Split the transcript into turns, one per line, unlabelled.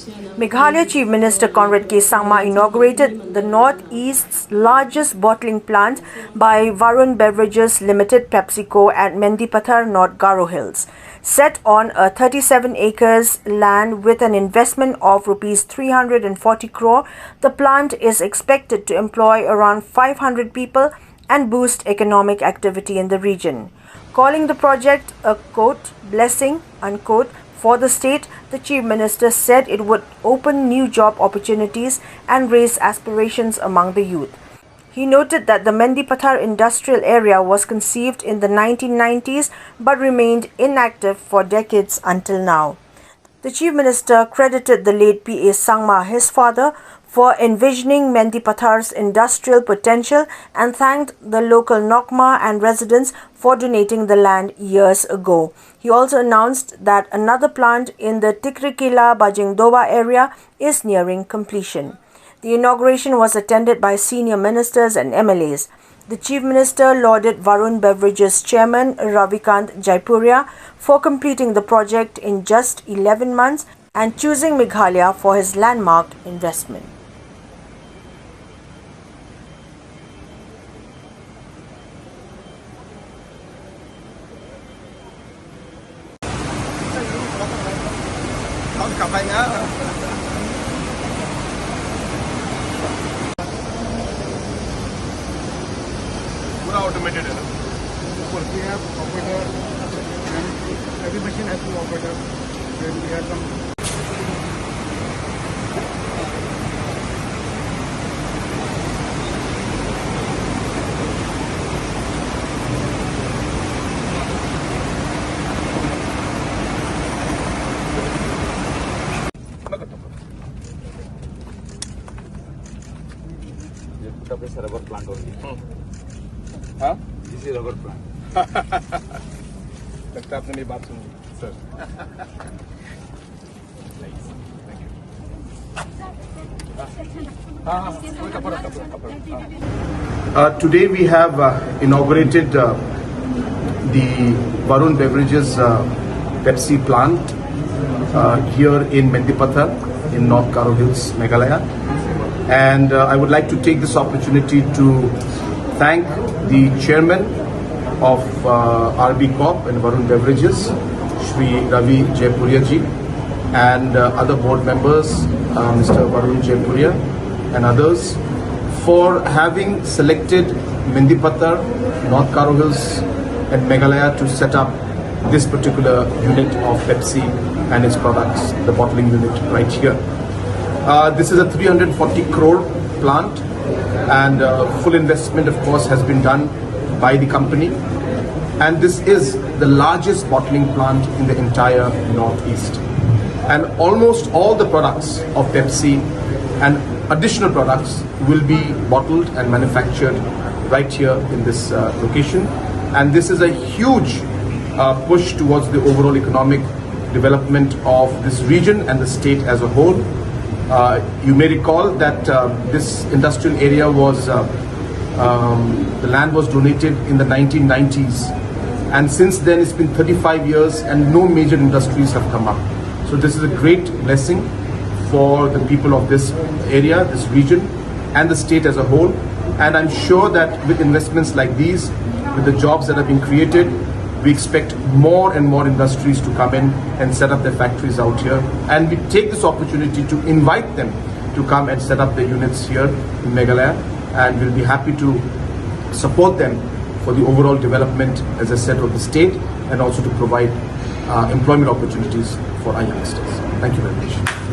Meghalaya Chief Minister Conrad K. Sangma inaugurated the Northeast's largest bottling plant by Varun Beverages Limited PepsiCo at Mendipathar, North Garo Hills. Set on a 37 acres land with an investment of Rs 340 crore, the plant is expected to employ around 500 people and boost economic activity in the region. Calling the project a quote, blessing, unquote, for the state, the Chief Minister said it would open new job opportunities and raise aspirations among the youth. He noted that the Mendipathar industrial area was conceived in the 1990s but remained inactive for decades until now. The Chief Minister credited the late P.A. Sangma, his father, for envisioning Mendipathar's industrial potential and thanked the local Nokma and residents for donating the land years ago. He also announced that another plant in the Tikrikila Bajingdoba area is nearing completion. The inauguration was attended by senior ministers and MLAs. The Chief Minister lauded Varun Beverages Chairman Ravikant Jaipuria for completing the project in just 11 months and choosing Meghalaya for his landmark investment.
पूरा automated है ना
we have operator and every machine has two operator. Then we have some
ये rubber plant होगी हाँ इसी rubber plant लगता है आपने मेरी बात सुनी sir
Today we have inaugurated the Varun Beverages Pepsi plant here in Mendipathar in North Garo Hills, Meghalaya. And I would like to take this opportunity to thank the chairman of RB Corp and Varun Beverages, Shri Ravi Jaipuria ji, and other board members, Mr. Varun Jaipuria and others, for having selected Mendipathar, North Garo Hills and Meghalaya to set up this particular unit of Pepsi and its products, the bottling unit right here. This is a 340 crore plant, and full investment of course has been done by the company, and this is the largest bottling plant in the entire Northeast, and almost all the products of Pepsi and additional products will be bottled and manufactured right here in this location, and this is a huge push towards the overall economic development of this region and the state as a whole. You may recall that this industrial area was, the land was donated in the 1990s, and since then it's been 35 years and no major industries have come up. So this is a great blessing for the people of this area, this region and the state as a whole. And I'm sure that with investments like these, with the jobs that have been created, we expect more and more industries to come in and set up their factories out here. And we take this opportunity to invite them to come and set up their units here in Meghalaya. And we'll be happy to support them for the overall development, as I said, of the state, and also to provide employment opportunities for our youngsters. Thank you very much.